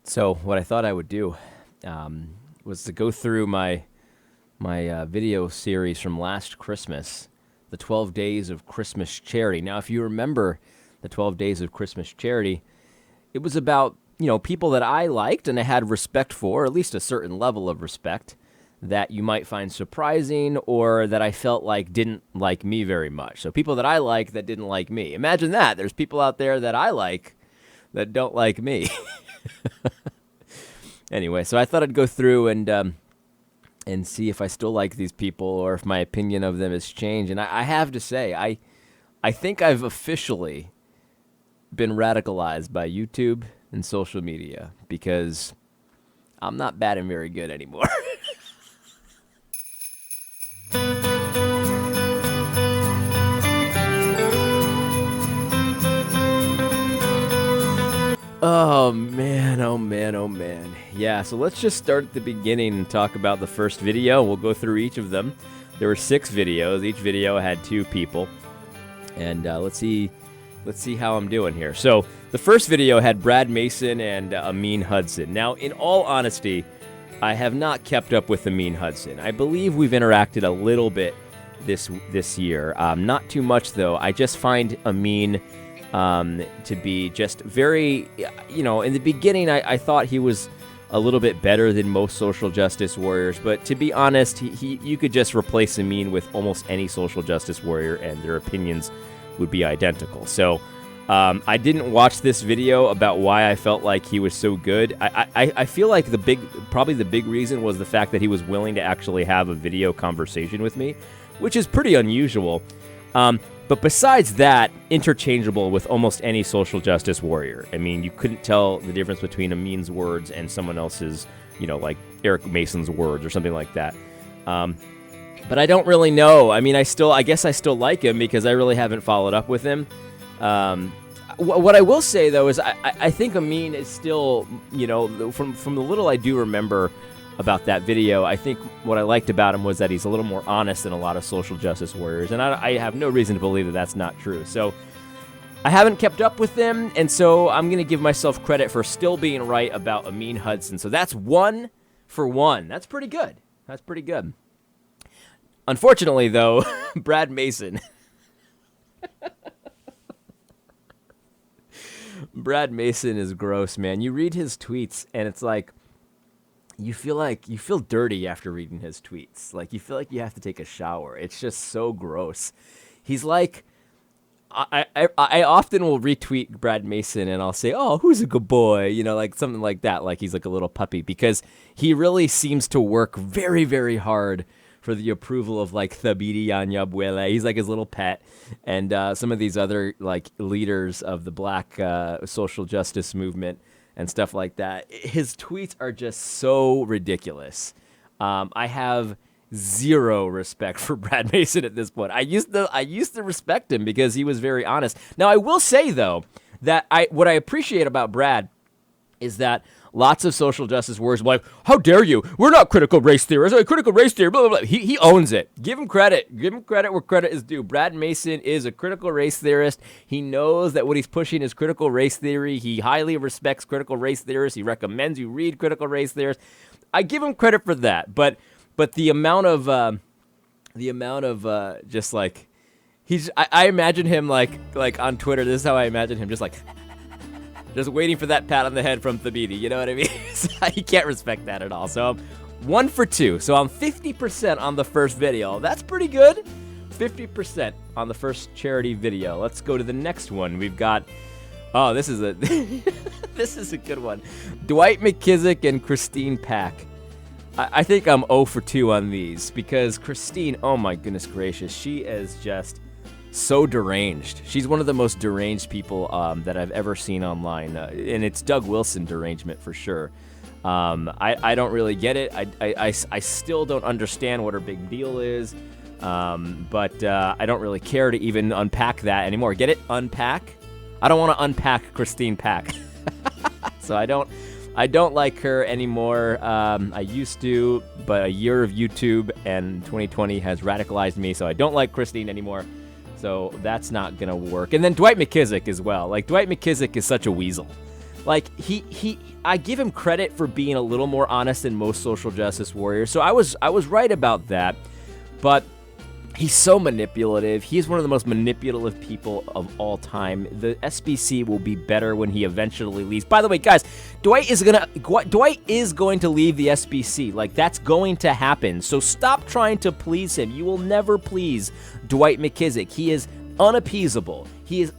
So what I thought I would do was to go through my video series from last Christmas, the 12 Days of Christmas Charity. Now, if you remember the 12 Days of Christmas Charity, it was about, people that I liked and I had respect for, at least a certain level of respect, that you might find surprising or that I felt like didn't like me very much. So people that I like that didn't like me. Imagine that. There's people out there that I like that don't like me. Anyway, so I thought I'd go through and see if I still like these people or if my opinion of them has changed. And I have to say, I think I've officially been radicalized by YouTube and social media because I'm not bad and very good anymore. Oh, man, oh, man, oh, man. Yeah, so let's just start at the beginning and talk about the first video. We'll go through each of them. There were 6 videos. Each video had 2 people. And let's see how I'm doing here. So the first video had Brad Mason and Amin Hudson. Now, in all honesty, I have not kept up with Amin Hudson. I believe we've interacted a little bit this year. Not too much, though. I just find Amin to be just very, in the beginning, I thought he was a little bit better than most social justice warriors, but to be honest, you could just replace Amin with almost any social justice warrior and their opinions would be identical. So I didn't watch this video about why I felt like he was so good. I feel like probably the big reason was the fact that he was willing to actually have a video conversation with me, which is pretty unusual. But besides that, interchangeable with almost any social justice warrior. I mean, you couldn't tell the difference between Amin's words and someone else's, like Eric Mason's words or something like that. But I don't really know. I mean, I guess I still like him because I really haven't followed up with him. What I will say, though, is I think Amin is still, from the little I do remember about that video, I think what I liked about him was that he's a little more honest than a lot of social justice warriors, and I have no reason to believe that that's not true. So I haven't kept up with them, and so I'm going to give myself credit for still being right about Amin Hudson. So that's 1 for 1. That's pretty good. That's pretty good. Unfortunately, though, Brad Mason. Brad Mason is gross, man. You read his tweets, and it's like, you feel dirty after reading his tweets. Like, you feel like you have to take a shower. It's just so gross. He's like, I often will retweet Brad Mason and I'll say, oh, who's a good boy? Like something like that. Like he's like a little puppy because he really seems to work very, very hard for the approval of like Thabiti Yanyabuele. He's like his little pet. And some of these other like leaders of the black social justice movement and stuff like that. His tweets are just so ridiculous. I have zero respect for Brad Mason at this point. I used to respect him because he was very honest. Now, I will say, though, that what I appreciate about Brad is that lots of social justice warriors are like, how dare you? We're not critical race theorists. Critical race theory, blah, blah, blah. He owns it. Give him credit. Give him credit where credit is due. Brad Mason is a critical race theorist. He knows that what he's pushing is critical race theory. He highly respects critical race theorists. He recommends you read critical race theorists. I give him credit for that. But the amount of just like, I imagine him like on Twitter, this is how I imagine him, just like, just waiting for that pat on the head from Thabiti, you know what I mean? So he can't respect that at all. So I'm 1 for 2. So I'm 50% on the first video. That's pretty good. 50% on the first charity video. Let's go to the next one. We've got, this is a this is a good one. Dwight McKissick and Christine Pack. I think I'm 0 for 2 on these because Christine, oh my goodness gracious, she is just so deranged. She's one of the most deranged people that I've ever seen online, and it's Doug Wilson derangement for sure. I don't really get it. I still don't understand what her big deal is, but I don't really care to even unpack that anymore. Get it? Unpack? I don't want to unpack Christine Pack. So I don't like her anymore. I used to, but a year of YouTube and 2020 has radicalized me, so I don't like Christine anymore. So that's not going to work. And then Dwight McKissick as well. Like, Dwight McKissick is such a weasel. Like, I give him credit for being a little more honest than most social justice warriors. So I was right about that. But he's so manipulative. He's one of the most manipulative people of all time. The SBC will be better when he eventually leaves. By the way, guys, Dwight is going to leave the SBC. Like, that's going to happen. So stop trying to please him. You will never please Dwight McKissick. He is unappeasable. He is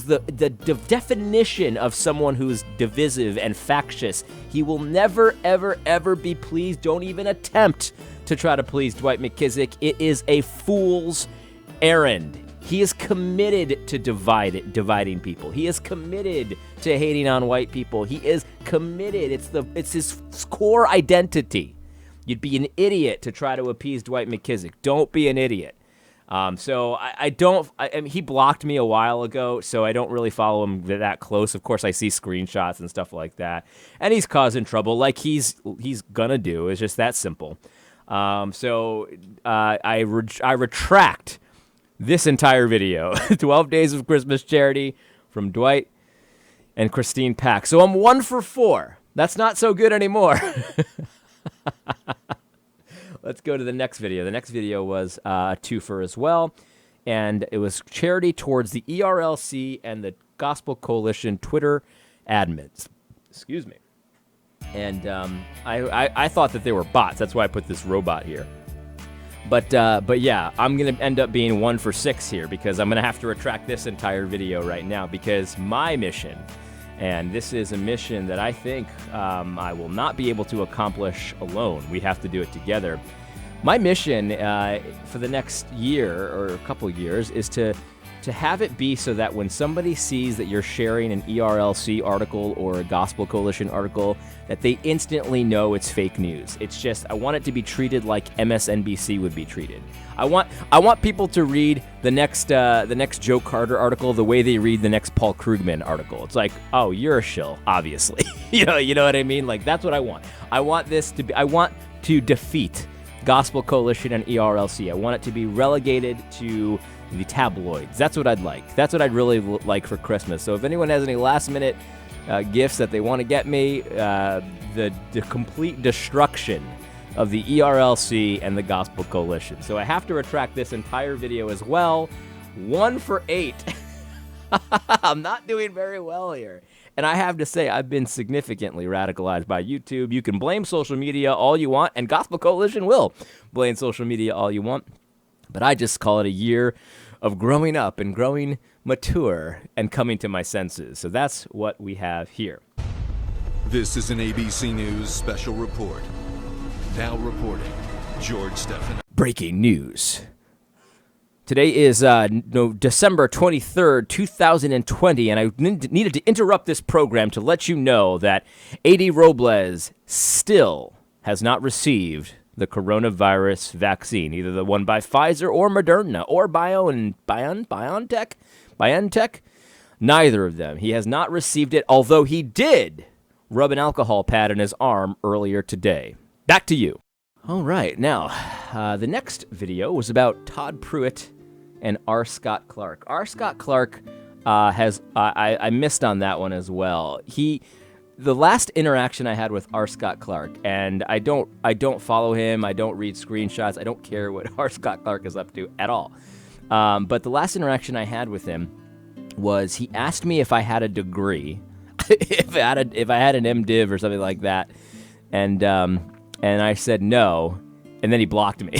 the definition of someone who is divisive and factious. He will never, ever, ever be pleased. Don't even attempt to try to please Dwight McKissick. It is a fool's errand. He is committed to dividing people. He is committed to hating on white people. He is committed. It's his core identity. You'd be an idiot to try to appease Dwight McKissick. Don't be an idiot. So I mean, he blocked me a while ago, so I don't really follow him that close. Of course, I see screenshots and stuff like that, and he's causing trouble like he's gonna do. It's just that simple. So I retract this entire video. 12 Days of Christmas Charity from Dwight and Christine Pack. So I'm 1 for 4. That's not so good anymore. Let's go to the next video. The next video was a twofer as well, and it was charity towards the ERLC and the Gospel Coalition Twitter admins. Excuse me. And I thought that they were bots. That's why I put this robot here. But yeah, I'm going to end up being 1 for 6 here because I'm going to have to retract this entire video right now because my mission, and this is a mission that I think I will not be able to accomplish alone. We have to do it together. My mission for the next year or a couple years is to have it be so that when somebody sees that you're sharing an ERLC article or a Gospel Coalition article, that they instantly know it's fake news. It's just, I want it to be treated like MSNBC would be treated. I want people to read the next Joe Carter article the way they read the next Paul Krugman article. It's like, oh, you're a shill, obviously. you know what I mean? Like, that's what I want. I want to defeat Gospel Coalition and ERLC. I want it to be relegated to the tabloids. That's what I'd like. That's what I'd really like for Christmas. So if anyone has any last-minute gifts that they want to get me, the complete destruction of the ERLC and the Gospel Coalition. So I have to retract this entire video as well. 1 for 8. I'm not doing very well here. And I have to say, I've been significantly radicalized by YouTube. You can blame social media all you want, and Gospel Coalition will blame social media all you want. But I just call it a year of growing up and growing mature and coming to my senses. So that's what we have here. This is an ABC News special report. Now reporting, George Stephan. Breaking news. Today is December 23rd, 2020, and I needed to interrupt this program to let you know that A.D. Robles still has not received the coronavirus vaccine, either the one by Pfizer or Moderna or BioNTech. Neither of them. He has not received it, although he did rub an alcohol pad in his arm earlier today. Back to you. All right, now, the next video was about Todd Pruitt and R. Scott Clark. R. Scott Clark I missed on that one as well. The last interaction I had with R. Scott Clark, and I don't follow him, I don't read screenshots, I don't care what R. Scott Clark is up to at all. But the last interaction I had with him was he asked me if I had a degree, if I had an MDiv or something like that, and I said no, and then he blocked me.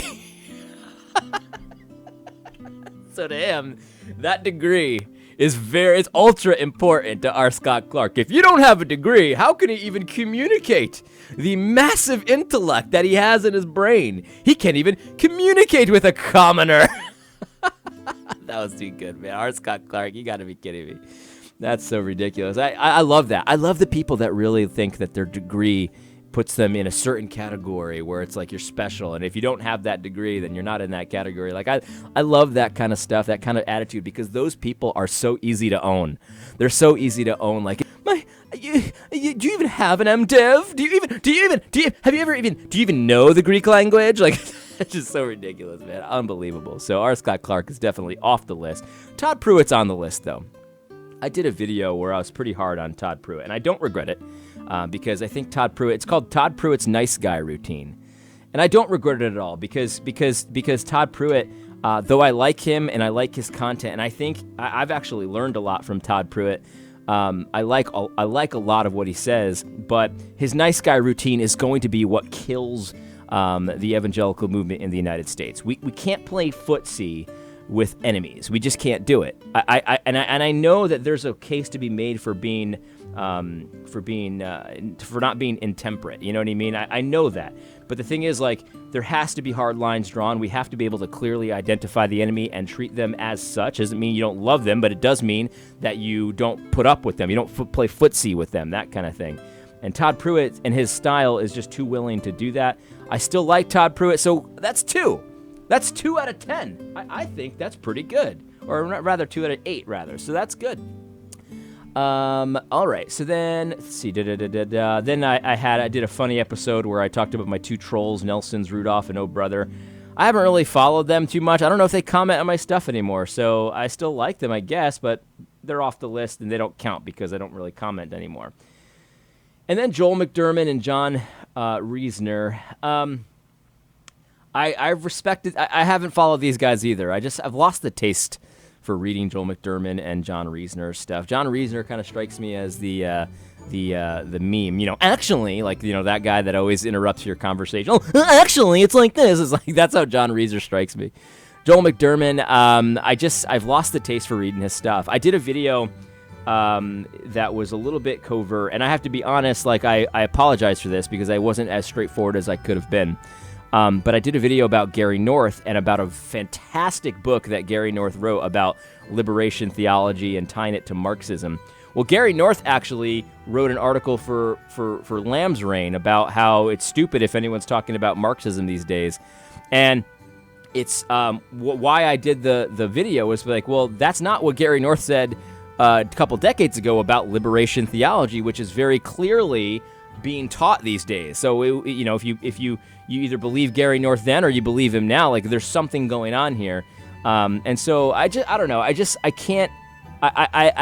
So to him, that degree it's ultra important to R. Scott Clark. If you don't have a degree, how can he even communicate the massive intellect that he has in his brain? He can't even communicate with a commoner. That was too good, man. R. Scott Clark, you gotta be kidding me. That's so ridiculous. I love that. I love the people that really think that their degree puts them in a certain category where it's like you're special, and if you don't have that degree, then you're not in that category. Like I love that kind of stuff, that kind of attitude, because those people are so easy to own. They're so easy to own. Like, do you even have an MDiv? Do you even know the Greek language? Like, it's just so ridiculous, man. Unbelievable. So R. Scott Clark is definitely off the list. Todd Pruitt's on the list, though. I did a video where I was pretty hard on Todd Pruitt, and I don't regret it because I think Todd Pruitt, it's called Todd Pruitt's Nice Guy Routine. And I don't regret it at all because Todd Pruitt, though I like him and I like his content, and I think I've actually learned a lot from Todd Pruitt. I like a lot of what he says, but his nice guy routine is going to be what kills the evangelical movement in the United States. We can't play footsie with enemies. We just can't do it. I know that there's a case to be made for not being intemperate. You know what I mean? I know that. But the thing is, like, there has to be hard lines drawn. We have to be able to clearly identify the enemy and treat them as such. Doesn't mean you don't love them, but it does mean that you don't put up with them. You don't play footsie with them, that kind of thing. And Todd Pruitt and his style is just too willing to do that. I still like Todd Pruitt, so that's 2. That's 2 out of 10. I think that's pretty good. Or rather, 2 out of 8, rather. So that's good. All right. So then, let's see. Then I did a funny episode where I talked about my 2 trolls, Nelson's Rudolph and Oh Brother. I haven't really followed them too much. I don't know if they comment on my stuff anymore, so I still like them, I guess, but they're off the list and they don't count because I don't really comment anymore. And then Joel McDermott and John Reisner. I've respected. I haven't followed these guys either. I've lost the taste for reading Joel McDermott and John Reisner stuff. John Reisner kind of strikes me as the meme. You know, actually, like, you know, that guy that always interrupts your conversation. Oh, actually, it's like this. It's like that's how John Reisner strikes me. Joel McDermott. I've lost the taste for reading his stuff. I did a video that was a little bit covert, and I have to be honest. Like, I apologize for this because I wasn't as straightforward as I could have been. But I did a video about Gary North and about a fantastic book that Gary North wrote about liberation theology and tying it to Marxism. Well, Gary North actually wrote an article for Lamb's Reign about how it's stupid if anyone's talking about Marxism these days. And it's why I did the video was like, well, that's not what Gary North said a couple decades ago about liberation theology, which is very clearly being taught these days. So, you know, if you either believe Gary North then or you believe him now, like there's something going on here. And so I don't know. I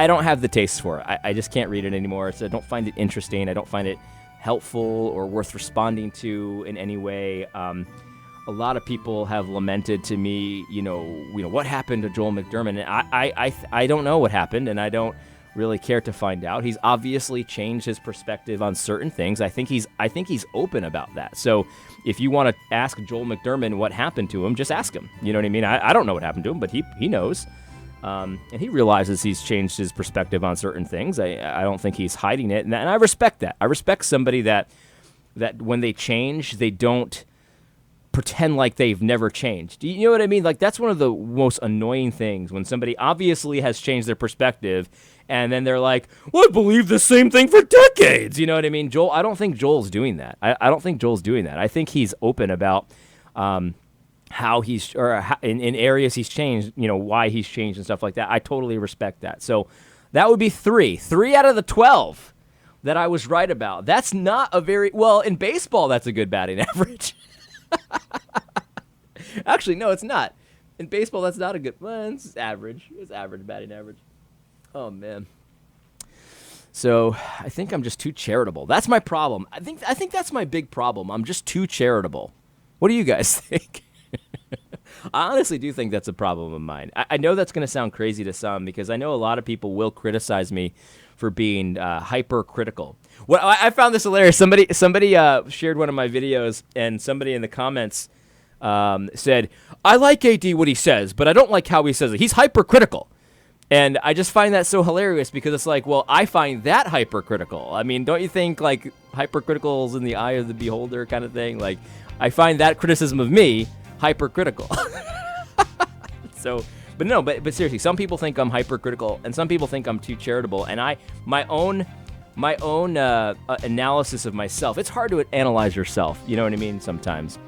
don't have the taste for it. I just can't read it anymore. So I don't find it interesting. I don't find it helpful or worth responding to in any way. A lot of people have lamented to me, you know, what happened to Joel McDermott. And I don't know what happened, and I don't really care to find out. He's obviously changed his perspective on certain things. I think he's open about that. So if you want to ask Joel McDermott what happened to him, just ask him. You know what I mean? I don't know what happened to him, but he knows. And he realizes he's changed his perspective on certain things. I don't think he's hiding it. And I respect that. I respect somebody that when they change, they don't pretend like they've never changed. You know what I mean? Like, that's one of the most annoying things, when somebody obviously has changed their perspective and then they're like, well, I believe the same thing for decades. You know what I mean? I don't think Joel's doing that. I don't think Joel's doing that. I think he's open about how he's, or in areas he's changed, you know, why he's changed and stuff like that. I totally respect that. So that would be 3 out of the 12 that I was right about. That's not a very, well, in baseball, that's a good batting average. Actually, no, it's not. In baseball, that's not a good, well, it's average. It's average batting average. Oh, man. So I think I'm just too charitable. That's my problem. I think that's my big problem. I'm just too charitable. What do you guys think? I honestly do think that's a problem of mine. I know that's going to sound crazy to some, because I know a lot of people will criticize me for being hypercritical. Well, I found this hilarious. Somebody shared one of my videos, and somebody in the comments said, I like AD what he says, but I don't like how he says it. He's hypercritical. And I just find that so hilarious, because it's like, well, I find that hypercritical. I mean, don't you think, like, hypercritical is in the eye of the beholder kind of thing? Like, I find that criticism of me hypercritical. So, but seriously, some people think I'm hypercritical, and some people think I'm too charitable. And my own analysis of myself, it's hard to analyze yourself, you know what I mean, sometimes.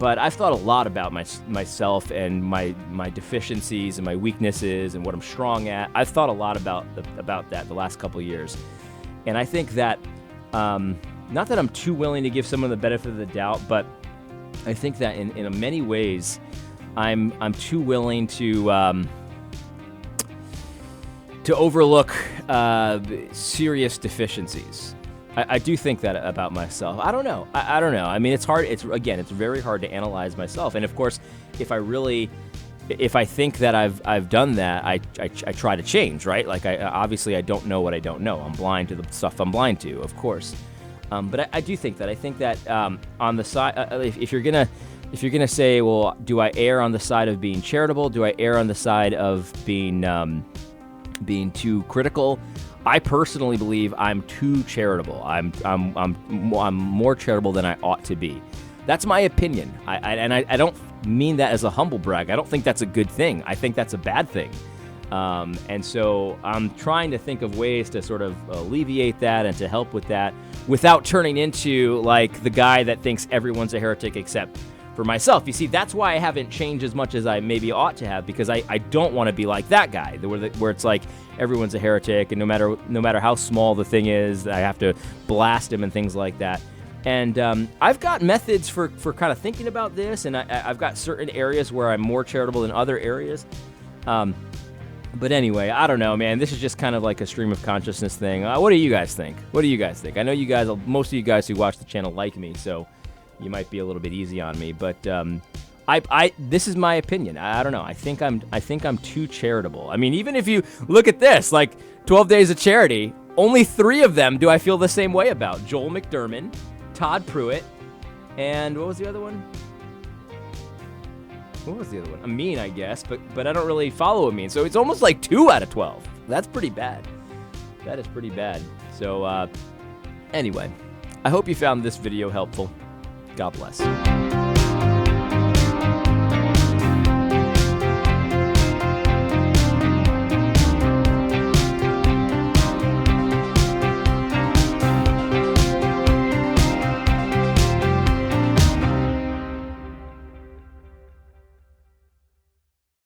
But I've thought a lot about myself and my deficiencies and my weaknesses and what I'm strong at. I've thought a lot about that the last couple of years. And I think that, not that I'm too willing to give someone the benefit of the doubt, but I think that in many ways, I'm too willing to to overlook serious deficiencies. I do think that about myself. I don't know. I don't know. I mean, it's hard. It's very hard to analyze myself. And of course, if I think that I've done that, I try to change, right? Like obviously I don't know what I don't know. I'm blind to the stuff I'm blind to, of course. But I do think that. I think that on the side, if you're gonna say, well, do I err on the side of being charitable? Do I err on the side of being too critical? I personally believe I'm too charitable. I'm more charitable than I ought to be. That's my opinion. I don't mean that as a humble brag. I don't think that's a good thing. I think that's a bad thing. And so I'm trying to think of ways to sort of alleviate that and to help with that without turning into like the guy that thinks everyone's a heretic except for myself. You see, that's why I haven't changed as much as I maybe ought to have, because I don't want to be like that guy where it's like everyone's a heretic, and no matter how small the thing is, I have to blast him and things like that. And I've got methods for kind of thinking about this, and I've got certain areas where I'm more charitable than other areas. But anyway, I don't know, man. This is just kind of like a stream of consciousness thing. What do you guys think? I know most of you guys who watch the channel like me, so you might be a little bit easy on me. But this is my opinion. I don't know. I think I'm too charitable. I mean, even if you look at this, like 12 Days of Charity, only 3 of them do I feel the same way about. Joel McDermott, Todd Pruitt, and what was the other one? Amin, I guess, but I don't really follow Amin, so it's almost like 2 out of 12. That's pretty bad. That is pretty bad. So, anyway, I hope you found this video helpful. God bless.